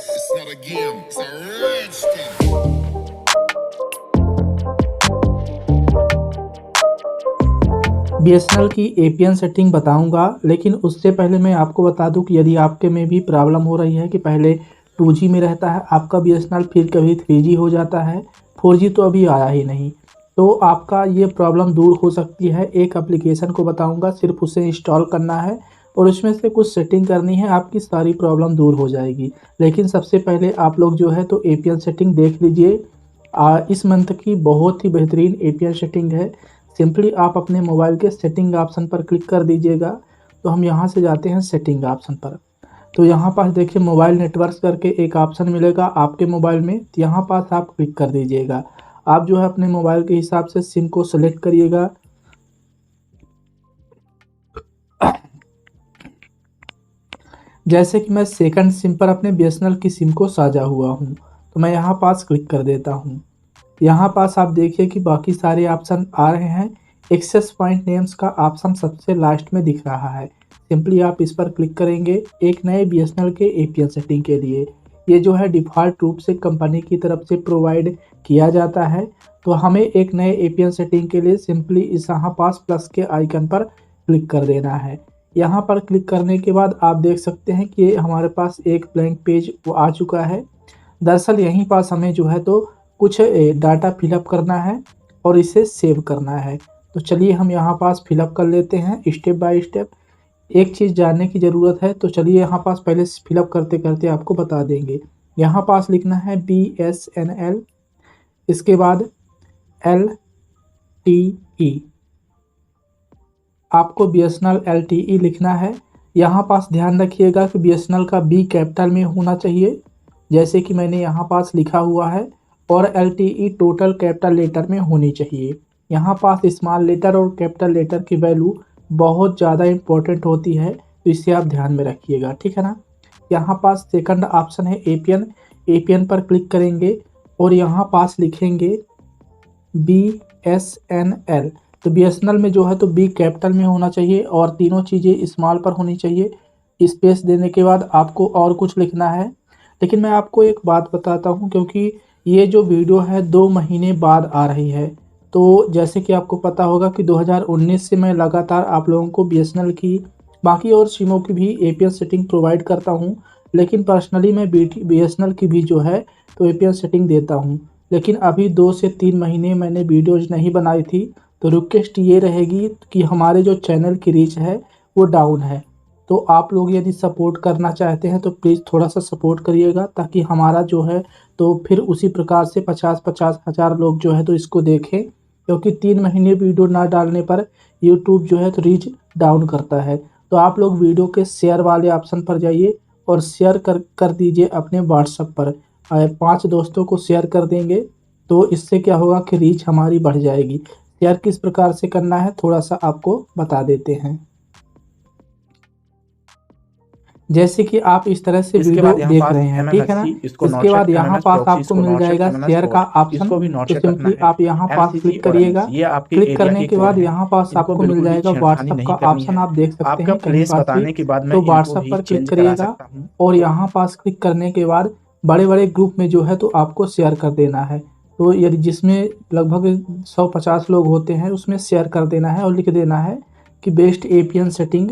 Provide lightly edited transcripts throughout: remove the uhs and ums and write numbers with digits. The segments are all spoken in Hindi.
It's not a game, it's a rich thing. BSNL की एपीएन सेटिंग बताऊंगा, लेकिन उससे पहले मैं आपको बता दूं कि यदि आपके में भी प्रॉब्लम हो रही है कि पहले 2G में रहता है आपका बीएसएनएल, फिर कभी 3G हो जाता है, 4G तो अभी आया ही नहीं, तो आपका ये प्रॉब्लम दूर हो सकती है। एक एप्लीकेशन को बताऊंगा, सिर्फ उसे इंस्टॉल करना है और उसमें से कुछ सेटिंग करनी है, आपकी सारी प्रॉब्लम दूर हो जाएगी। लेकिन सबसे पहले आप लोग जो है तो एपीएन सेटिंग देख लीजिए। इस मंथ की बहुत ही बेहतरीन एपीएन सेटिंग है। सिंपली आप अपने मोबाइल के सेटिंग ऑप्शन पर क्लिक कर दीजिएगा। तो हम यहाँ से जाते हैं सेटिंग ऑप्शन पर। तो यहाँ पास देखिए मोबाइल नेटवर्क करके एक ऑप्शन मिलेगा आपके मोबाइल में, तो यहाँ पास आप क्लिक कर दीजिएगा। आप जो है अपने मोबाइल के हिसाब से सिम को सेलेक्ट करिएगा। जैसे कि मैं सेकंड सिम पर अपने बीएसएनएल की सिम को साझा हुआ हूँ, तो मैं यहाँ पास क्लिक कर देता हूँ। यहाँ पास आप देखिए कि बाकी सारे ऑप्शन आ रहे हैं। एक्सेस पॉइंट नेम्स का ऑप्शन सबसे लास्ट में दिख रहा है, सिंपली आप इस पर क्लिक करेंगे एक नए बीएसएनएल के एपीएन सेटिंग के लिए। ये जो है डिफ़ॉल्ट रूप से कंपनी की तरफ से प्रोवाइड किया जाता है। तो हमें एक नए एपीएन सेटिंग के लिए सिंपली इस यहाँ पास प्लस के आइकन पर क्लिक कर देना है। यहाँ पर क्लिक करने के बाद आप देख सकते हैं कि हमारे पास एक ब्लैंक पेज आ चुका है। दरअसल यहीं पास हमें जो है तो कुछ डाटा फिलअप करना है और इसे सेव करना है। तो चलिए हम यहाँ पास फिलअप कर लेते हैं स्टेप बाय स्टेप। एक चीज़ जानने की ज़रूरत है, तो चलिए यहाँ पास पहले फिलअप करते करते आपको बता देंगे। यहाँ पास लिखना है BSNL, इसके बाद LTE, आपको BSNL LTE लिखना है। यहाँ पास ध्यान रखिएगा कि BSNL का B कैपिटल में होना चाहिए, जैसे कि मैंने यहाँ पास लिखा हुआ है, और LTE टोटल कैपिटल लेटर में होनी चाहिए। यहाँ पास स्मॉल लेटर और कैपिटल लेटर की वैल्यू बहुत ज़्यादा इम्पोर्टेंट होती है, तो इसे आप ध्यान में रखिएगा, ठीक है ना। यहाँ पास सेकंड ऑप्शन है एपीएन, एपीएन पर क्लिक करेंगे और यहाँ पास लिखेंगे BSNL। तो BSNL में जो है तो B कैपिटल में होना चाहिए और तीनों चीज़ें स्मॉल पर होनी चाहिए। स्पेस देने के बाद आपको और कुछ लिखना है। लेकिन मैं आपको एक बात बताता हूँ, क्योंकि ये जो वीडियो है 2 महीने बाद आ रही है, तो जैसे कि आपको पता होगा कि 2019 से मैं लगातार आप लोगों को BSNL की, बाकी और सिमों की भी एपीएन सेटिंग प्रोवाइड करता हूँ। लेकिन पर्सनली मैं BSNL की भी जो है तो एपीएन सेटिंग देता हूँ। लेकिन अभी 2 से 3 महीने मैंने वीडियोज़ नहीं बनाई थी, तो रिक्वेस्ट ये रहेगी कि हमारे जो चैनल की रीच है वो डाउन है। तो आप लोग यदि सपोर्ट करना चाहते हैं तो प्लीज़ थोड़ा सा सपोर्ट करिएगा, ताकि हमारा जो है तो फिर उसी प्रकार से 50-50 हज़ार लोग जो है तो इसको देखें। क्योंकि 3 महीने वीडियो ना डालने पर यूट्यूब जो है तो रीच डाउन करता है। तो आप लोग वीडियो के शेयर वाले ऑप्शन पर जाइए और शेयर कर दीजिए अपने व्हाट्सएप पर। 5 दोस्तों को शेयर कर देंगे तो इससे क्या होगा कि रीच हमारी बढ़ जाएगी। शेयर किस प्रकार से करना है थोड़ा सा आपको बता देते हैं। जैसे कि आप इस तरह से वीडियो देख रहे हैं, ठीक है ना। इसके बाद यहाँ पास आपको मिल जाएगा शेयर का ऑप्शन, तो सिंपली आप यहाँ पास क्लिक करिएगा। क्लिक करने के बाद यहाँ पास आपको मिल जाएगा व्हाट्सएप का ऑप्शन, आप देख सकते हैं कहीं पास भी, तो व्हाट्सएप पर क्लिक करिएगा और यहाँ पास क्लिक करने के बाद बड़े बड़े ग्रुप में जो है तो आपको शेयर कर देना है। तो यदि जिसमें लगभग 150 लोग होते हैं उसमें शेयर कर देना है और लिख देना है कि बेस्ट एपीएन सेटिंग,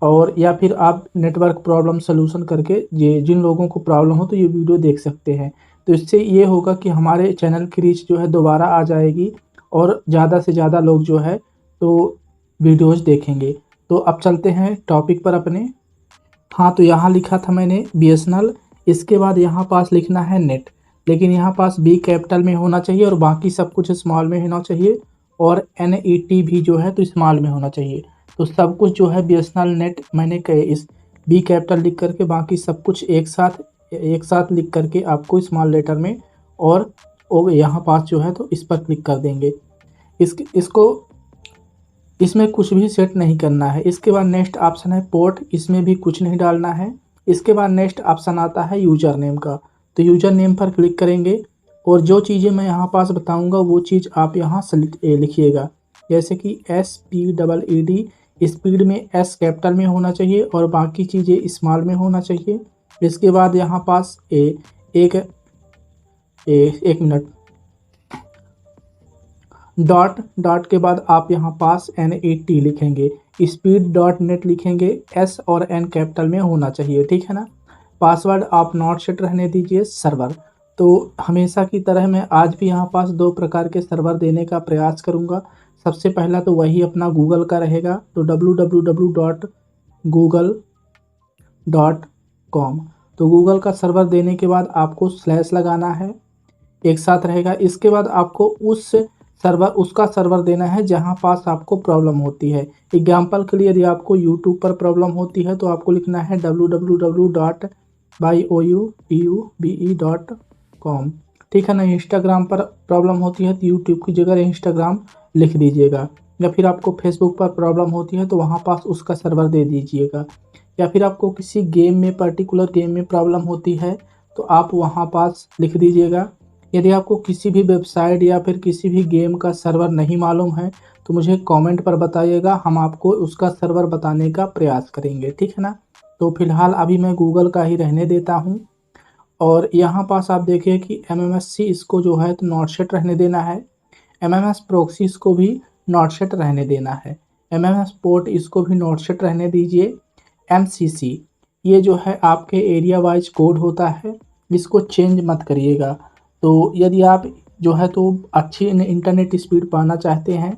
और या फिर आप नेटवर्क प्रॉब्लम सलूशन करके ये जिन लोगों को प्रॉब्लम हो तो ये वीडियो देख सकते हैं। तो इससे ये होगा कि हमारे चैनल की रीच जो है दोबारा आ जाएगी और ज़्यादा से ज़्यादा लोग जो है तो वीडियोज़ देखेंगे। तो अब चलते हैं टॉपिक पर अपने। हाँ, तो यहाँ लिखा था मैंने BSNL, इसके बाद यहाँ पास लिखना है नेट, लेकिन यहाँ पास B कैपिटल में होना चाहिए और बाकी सब कुछ स्मॉल में होना चाहिए, और NET भी जो है तो स्मॉल में होना चाहिए। तो सब कुछ जो है BSNL नेट मैंने इस B कैपिटल लिख करके बाकी सब कुछ एक साथ लिख करके आपको स्मॉल लेटर में, और यहाँ पास जो है तो इस पर क्लिक कर देंगे। इसमें कुछ भी सेट नहीं करना है। इसके बाद नेक्स्ट ऑप्शन है पोर्ट, इसमें भी कुछ नहीं डालना है। इसके बाद नेक्स्ट ऑप्शन आता है यूज़र नेम का, तो यूज़र नेम पर क्लिक करेंगे और जो चीज़ें मैं यहाँ पास बताऊँगा वो चीज़ आप यहाँ लिखिएगा, जैसे कि SPEED स्पीड में एस कैपिटल में होना चाहिए और बाकी चीज़ें स्मॉल में होना चाहिए। इसके बाद यहाँ पास एक मिनट, डॉट के बाद आप यहाँ पास NET लिखेंगे, speed.net लिखेंगे, S और N कैपिटल में होना चाहिए, ठीक है ना। पासवर्ड आप नॉट सेट रहने दीजिए सर्वर। तो हमेशा की तरह मैं आज भी यहाँ पास 2 प्रकार के सर्वर देने का प्रयास करूँगा। सबसे पहला तो वही अपना गूगल का रहेगा, तो www.google.com। तो गूगल का सर्वर देने के बाद आपको स्लैश लगाना है, एक साथ रहेगा। इसके बाद आपको उसका सर्वर देना है जहां पास आपको प्रॉब्लम होती है। एग्जाम्पल के लिए यदि आपको यूट्यूब पर प्रॉब्लम होती है तो आपको लिखना है www.youtube.com, ठीक है ना। इंस्टाग्राम पर प्रॉब्लम होती है तो यूट्यूब की जगह इंस्टाग्राम लिख दीजिएगा, या फिर आपको फेसबुक पर प्रॉब्लम होती है तो वहाँ पास उसका सर्वर दे दीजिएगा, या फिर आपको किसी पर्टिकुलर गेम में प्रॉब्लम होती है तो आप वहाँ पास लिख दीजिएगा। यदि आपको किसी भी वेबसाइट या फिर किसी भी गेम का सर्वर नहीं मालूम है तो मुझे कमेंट पर बताइएगा, हम आपको उसका सर्वर बताने का प्रयास करेंगे, ठीक है ना। तो फिलहाल अभी मैं गूगल का ही रहने देता हूँ। और यहाँ पास आप देखिए कि MMSC इसको जो है तो नॉट सेट रहने देना है, MMS प्रॉक्सी इसको भी नॉट सेट रहने देना है, MMS पोर्ट इसको भी नॉट सेट रहने दीजिए। MCC ये जो है आपके एरिया वाइज कोड होता है, इसको चेंज मत करिएगा। तो यदि आप जो है तो अच्छी इंटरनेट स्पीड पाना चाहते हैं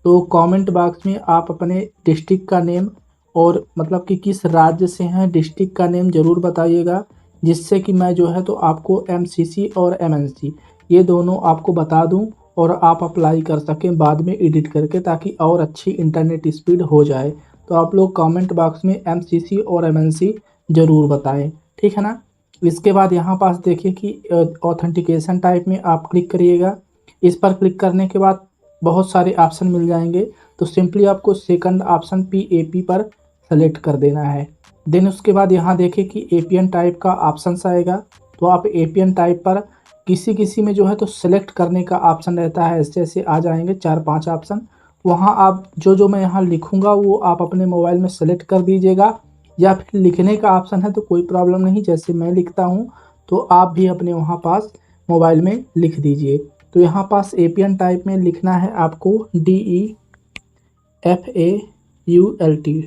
तो कमेंट बॉक्स में आप अपने डिस्ट्रिक्ट का नेम और मतलब कि किस राज्य से हैं डिस्ट्रिक्ट का नेम ज़रूर बताइएगा, जिससे कि मैं जो है तो आपको MCC और MNC ये दोनों आपको बता दूं और आप अप्लाई कर सकें बाद में एडिट करके, ताकि और अच्छी इंटरनेट स्पीड हो जाए। तो आप लोग कमेंट बॉक्स में MCC और MNC ज़रूर बताएं, ठीक है ना। इसके बाद यहाँ पास देखिए कि ऑथेंटिकेशन टाइप में आप क्लिक करिएगा। इस पर क्लिक करने के बाद बहुत सारे ऑप्शन मिल जाएंगे, तो सिंपली आपको सेकंड ऑप्शन PAP पर सेलेक्ट कर देना है। देन उसके बाद यहाँ देखिए कि APN टाइप का ऑप्शन आएगा, तो आप APN टाइप पर किसी में जो है तो सेलेक्ट करने का ऑप्शन रहता है, ऐसे ऐसे आ जाएंगे 4-5 ऑप्शन। वहाँ आप जो मैं यहाँ लिखूँगा वो आप अपने मोबाइल में सेलेक्ट कर दीजिएगा, या फिर लिखने का ऑप्शन है तो कोई प्रॉब्लम नहीं, जैसे मैं लिखता हूँ तो आप भी अपने वहाँ पास मोबाइल में लिख दीजिए। तो यहाँ पास APN टाइप में लिखना है आपको DEFAULT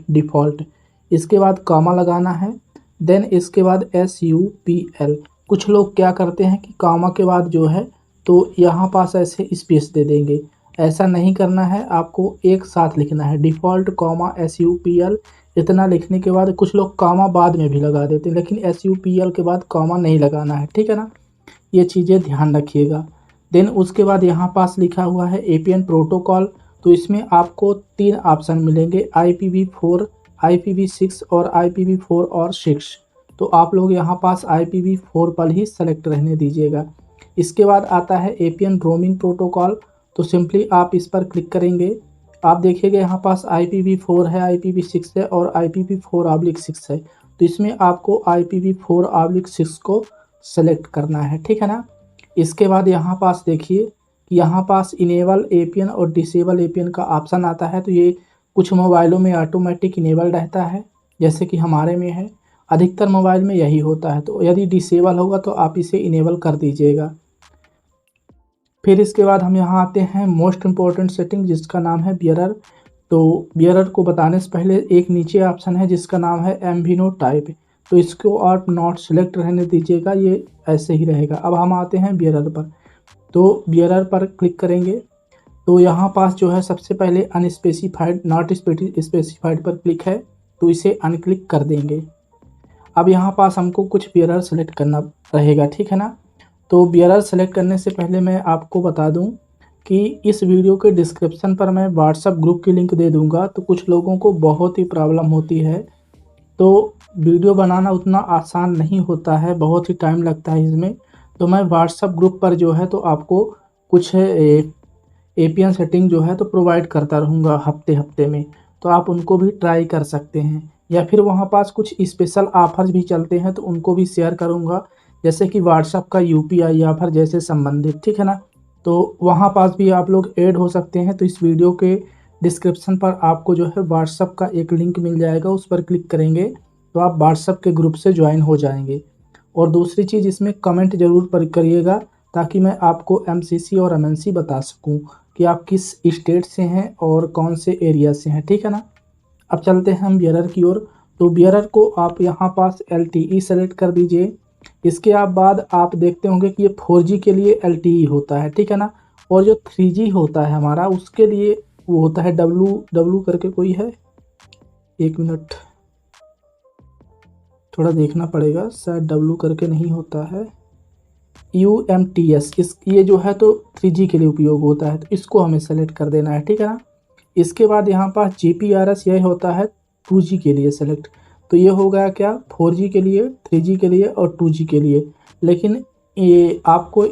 डिफ़ॉल्ट, इसके बाद कॉमा लगाना है, देन इसके बाद SUPL। कुछ लोग क्या करते हैं कि कॉमा के बाद जो है तो यहाँ पास ऐसे स्पेस दे देंगे, ऐसा नहीं करना है, आपको एक साथ लिखना है डिफ़ॉल्ट कॉमा SUPL। इतना लिखने के बाद कुछ लोग कॉमा बाद में भी लगा देते हैं, लेकिन SUPL के बाद कॉमा नहीं लगाना है, ठीक है ना। ये चीज़ें ध्यान रखिएगा। देन उसके बाद यहाँ पास लिखा हुआ है APN प्रोटोकॉल, तो इसमें आपको 3 ऑप्शन मिलेंगे, IPv4, IPv6 और IPv4 और 6। तो आप लोग यहाँ पास IPv4 पर ही सेलेक्ट रहने दीजिएगा। इसके बाद आता है APN रोमिंग प्रोटोकॉल, तो सिंपली आप इस पर क्लिक करेंगे। आप देखिएगा यहाँ पास IPv4 है, IPv6 है और IPv4/6 है, तो इसमें आपको IPv4/6 को सेलेक्ट करना है, ठीक है ना। इसके बाद यहाँ पास देखिए कि यहाँ पास इनेबल APN और डिसेबल APN का ऑप्शन आता है, तो ये कुछ मोबाइलों में ऑटोमेटिक इनेबल रहता है, जैसे कि हमारे में है, अधिकतर मोबाइल में यही होता है। तो यदि डिसेबल होगा तो आप इसे इनेबल कर दीजिएगा। फिर इसके बाद हम यहाँ आते हैं मोस्ट इम्पॉर्टेंट सेटिंग, जिसका नाम है बियरर। तो बियरर को बताने से पहले एक नीचे ऑप्शन है जिसका नाम है MVNO टाइप, तो इसको आप नॉट सेलेक्ट रहने दीजिएगा, ये ऐसे ही रहेगा। अब हम आते हैं बियरर पर, तो बियरर पर क्लिक करेंगे तो यहाँ पास जो है सबसे पहले अनस्पेसिफाइड नॉट स्पेसिफाइड पर क्लिक है, तो इसे अनक्लिक कर देंगे। अब यहाँ पास हमको कुछ बियरर सेलेक्ट करना रहेगा, ठीक है ना। तो बियरर सेलेक्ट करने से पहले मैं आपको बता दूं कि इस वीडियो के डिस्क्रिप्शन पर मैं व्हाट्सएप ग्रुप की लिंक दे दूंगा। तो कुछ लोगों को बहुत ही प्रॉब्लम होती है, तो वीडियो बनाना उतना आसान नहीं होता है, बहुत ही टाइम लगता है इसमें। तो मैं व्हाट्सएप ग्रुप पर जो है तो आपको कुछ APN सेटिंग जो है तो प्रोवाइड करता रहूँगा हफ्ते में, तो आप उनको भी ट्राई कर सकते हैं, या फिर वहाँ पास कुछ स्पेशल ऑफर्स भी चलते हैं तो उनको भी शेयर करूँगा, जैसे कि व्हाट्सएप का UPI ऑफर जैसे संबंधित, ठीक है ना। तो वहाँ पास भी आप लोग ऐड हो सकते हैं। तो इस वीडियो के डिस्क्रिप्शन पर आपको जो है व्हाट्सअप का एक लिंक मिल जाएगा, उस पर क्लिक करेंगे तो आप व्हाट्सअप के ग्रुप से ज्वाइन हो जाएंगे। और दूसरी चीज़, इसमें कमेंट जरूर पर करिएगा ताकि मैं आपको एमसीसी और एमएनसी बता सकूं कि आप किस स्टेट से हैं और कौन से एरिया से हैं, ठीक है ना। अब चलते हैं हम बियरर की ओर। तो बियरर को आप यहाँ पास LTE सेलेक्ट कर दीजिए। इसके बाद आप देखते होंगे कि ये 4G के लिए LTE होता है, ठीक है ना। और जो 3G होता है हमारा, उसके लिए वो होता है डब्लू करके कोई है, 1 मिनट थोड़ा देखना पड़ेगा, शायद डब्लू करके नहीं होता है, UMTS। ये जो है तो 3G के लिए उपयोग होता है, तो इसको हमें सेलेक्ट कर देना है, ठीक है ना। इसके बाद यहाँ पास GPRS यह होता है 2G के लिए सेलेक्ट। तो ये हो गया क्या, 4G के लिए, 3G के लिए और 2G के लिए। लेकिन ये आपको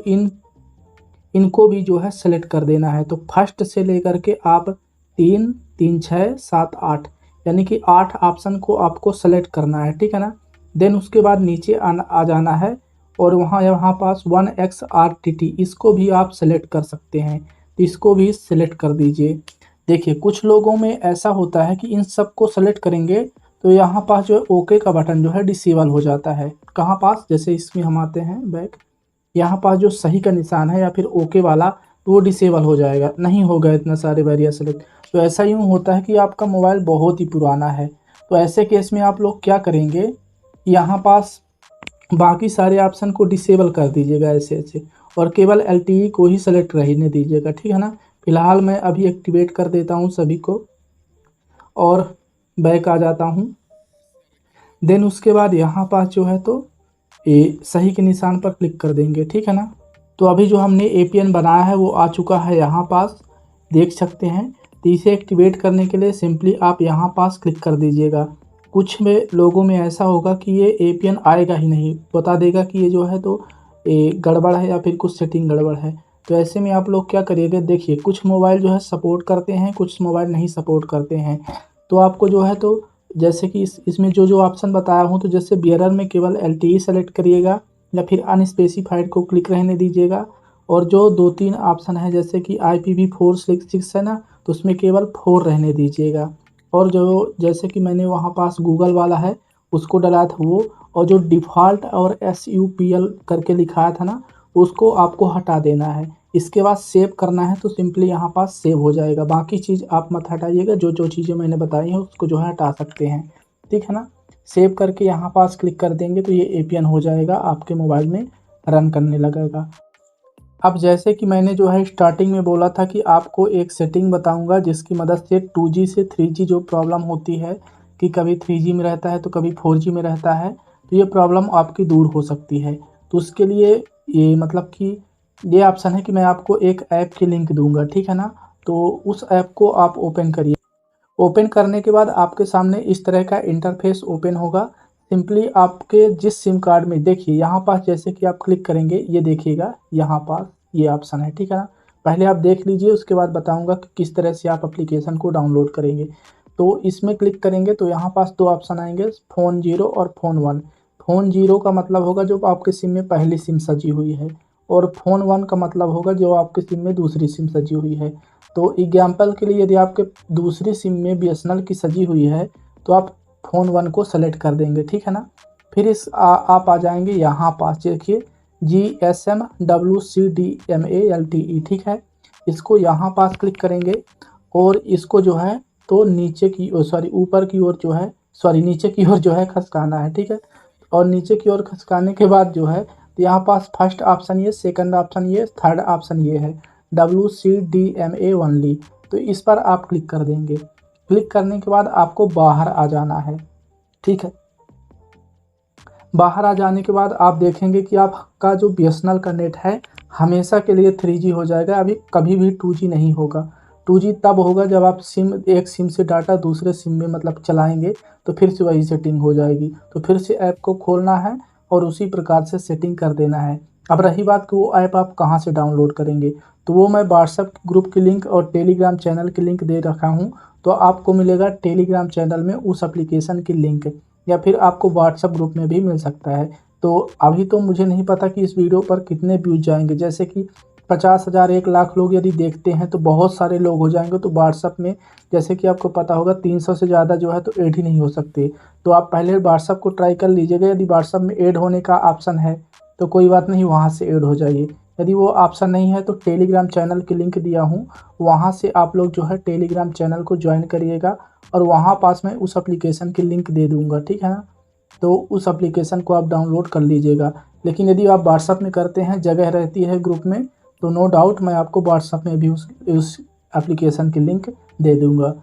इनको भी जो है सेलेक्ट कर देना है। तो फर्स्ट से लेकर के आप 3, 3, 6, 7, 8 यानी कि 8 ऑप्शन को आपको सेलेक्ट करना है, ठीक है ना। देन उसके बाद नीचे आ जाना है और यहाँ पास 1XRTT इसको भी आप सेलेक्ट कर सकते हैं, तो इसको भी सिलेक्ट कर दीजिए। देखिए कुछ लोगों में ऐसा होता है कि इन सब को सेलेक्ट करेंगे तो यहाँ पास जो है ओके का बटन जो है डिसेबल हो जाता है। कहाँ पास, जैसे इसमें हम आते हैं बैक, यहाँ पास जो सही का निशान है या फिर ओके वाला, तो वो डिसेबल हो जाएगा, नहीं होगा इतना सारे वेरिया सेलेक्ट। तो ऐसा यूँ होता है कि आपका मोबाइल बहुत ही पुराना है, तो ऐसे केस में आप लोग क्या करेंगे, यहाँ पास बाकी सारे ऑप्शन को डिसेबल कर दीजिएगा ऐसे और केवल LTE को ही सेलेक्ट रहने दीजिएगा, ठीक है ना। फिलहाल मैं अभी एक्टिवेट कर देता हूँ सभी को और बैक आ जाता हूँ। देन उसके बाद यहाँ पास जो है तो ये सही के निशान पर क्लिक कर देंगे, ठीक है ना। तो अभी जो हमने APN बनाया है वो आ चुका है, यहाँ पास देख सकते हैं। तो इसे एक्टिवेट करने के लिए सिंपली आप यहाँ पास क्लिक कर दीजिएगा। कुछ में लोगों में ऐसा होगा कि ये APN आएगा ही नहीं, बता देगा कि ये जो है तो गड़बड़ है या फिर कुछ सेटिंग गड़बड़ है। तो ऐसे में आप लोग क्या करिएगा, देखिए कुछ मोबाइल जो है सपोर्ट करते हैं, कुछ मोबाइल नहीं सपोर्ट करते हैं। तो आपको जो है तो जैसे कि इसमें जो ऑप्शन बताया हूँ, तो जैसे बियरर में केवल LTE सेलेक्ट करिएगा या फिर अनस्पेसिफाइड को क्लिक रहने दीजिएगा। और जो 2-3 ऑप्शन है जैसे कि IPv4 है ना, तो उसमें केवल 4 रहने दीजिएगा। और जो जैसे कि मैंने वहाँ पास गूगल वाला है उसको डला था वो, और जो डिफ़ॉल्ट और SUPL करके लिखाया था ना, उसको आपको हटा देना है। इसके बाद सेव करना है तो सिंपली यहाँ पास सेव हो जाएगा। बाकी चीज़ आप मत हटाइएगा, जो चीज़ें मैंने बताई हैं उसको जो है हटा सकते हैं, ठीक है ना। सेव करके यहाँ पास क्लिक कर देंगे तो ये APN हो जाएगा, आपके मोबाइल में रन करने लगेगा। अब जैसे कि मैंने जो है स्टार्टिंग में बोला था कि आपको एक सेटिंग बताऊंगा जिसकी मदद से 2G से 3G जो प्रॉब्लम होती है कि कभी 3G में रहता है तो कभी 4G में रहता है, तो ये प्रॉब्लम आपकी दूर हो सकती है। तो उसके लिए ये मतलब कि ये ऑप्शन है कि मैं आपको एक ऐप की लिंक दूंगा, ठीक है ना। तो उस ऐप को आप ओपन करिए। ओपन करने के बाद आपके सामने इस तरह का इंटरफेस ओपन होगा। सिंपली आपके जिस सिम कार्ड में, देखिए यहाँ पास जैसे कि आप क्लिक करेंगे, ये देखिएगा यहाँ पास ये ऑप्शन है, ठीक है ना। पहले आप देख लीजिए, उसके बाद बताऊंगा कि किस तरह से आप एप्लीकेशन को डाउनलोड करेंगे। तो इसमें क्लिक करेंगे तो यहाँ पास 2 ऑप्शन आएंगे, फ़ोन 0 और फ़ोन 1। फ़ोन 0 का मतलब होगा जो आपके सिम में पहली सिम सजी हुई है, और फ़ोन 1 का मतलब होगा जो आपके सिम में दूसरी सिम सजी हुई है। तो एग्जाम्पल के लिए यदि आपके दूसरी सिम में BSNL की सजी हुई है तो आप फ़ोन 1 को सेलेक्ट कर देंगे, ठीक है ना। फिर आप आ जाएंगे यहाँ पास, देखिए GSM WCDMA LTE, ठीक है। इसको यहाँ पास क्लिक करेंगे और इसको जो है तो नीचे की ऊपर की ओर जो है, नीचे की ओर जो है खसकाना है, ठीक है। और नीचे की ओर खसकाने के बाद जो है तो यहाँ पास फर्स्ट ऑप्शन ये, सेकंड ऑप्शन ये, थर्ड ऑप्शन ये है WCDMA ओनली। तो इस पर आप क्लिक कर देंगे। क्लिक करने के बाद आपको बाहर आ जाना है, ठीक है। बाहर आ जाने के बाद आप देखेंगे कि आपका जो BSNL का नेट है हमेशा के लिए 3G हो जाएगा, अभी कभी भी 2G नहीं होगा। 2G तब होगा जब आप एक सिम से डाटा दूसरे सिम में मतलब चलाएंगे, तो फिर से वही सेटिंग हो जाएगी। तो फिर से ऐप को खोलना है और उसी प्रकार से सेटिंग कर देना है। अब रही बात कि वो ऐप आप कहाँ से डाउनलोड करेंगे, तो वो मैं व्हाट्सएप ग्रुप की लिंक और टेलीग्राम चैनल की लिंक दे रखा हूँ। तो आपको मिलेगा टेलीग्राम चैनल में उस एप्लीकेशन की लिंक, या फिर आपको व्हाट्सएप ग्रुप में भी मिल सकता है। तो अभी तो मुझे नहीं पता कि इस वीडियो पर कितने व्यूज जाएंगे, जैसे कि 50,000 1 लाख लोग यदि देखते हैं तो बहुत सारे लोग हो जाएंगे। तो व्हाट्सअप में जैसे कि आपको पता होगा 300 से ज़्यादा जो है तो ऐड ही नहीं हो सकते। तो आप पहले व्हाट्सअप को ट्राई कर लीजिएगा। यदि व्हाट्सअप में ऐड होने का ऑप्शन है तो कोई बात नहीं, वहाँ से ऐड हो जाइए। यदि वो ऑप्शन नहीं है तो टेलीग्राम चैनल की लिंक दिया हूँ, वहाँ से आप लोग जो है टेलीग्राम चैनल को ज्वाइन करिएगा और वहाँ पास में उस एप्लीकेशन की लिंक दे दूँगा, ठीक है ना। तो उस एप्लीकेशन को आप डाउनलोड कर लीजिएगा। लेकिन यदि आप व्हाट्सअप में करते हैं, जगह रहती है ग्रुप में, तो नो डाउट मैं आपको व्हाट्सअप में भी उस एप्लीकेशन की लिंक दे दूँगा।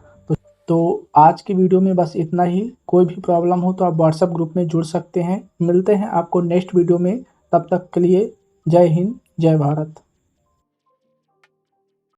तो आज की वीडियो में बस इतना ही। कोई भी प्रॉब्लम हो तो आप व्हाट्सएप ग्रुप में जुड़ सकते हैं। मिलते हैं आपको नेक्स्ट वीडियो में, तब तक के लिए जय हिंद, जय भारत।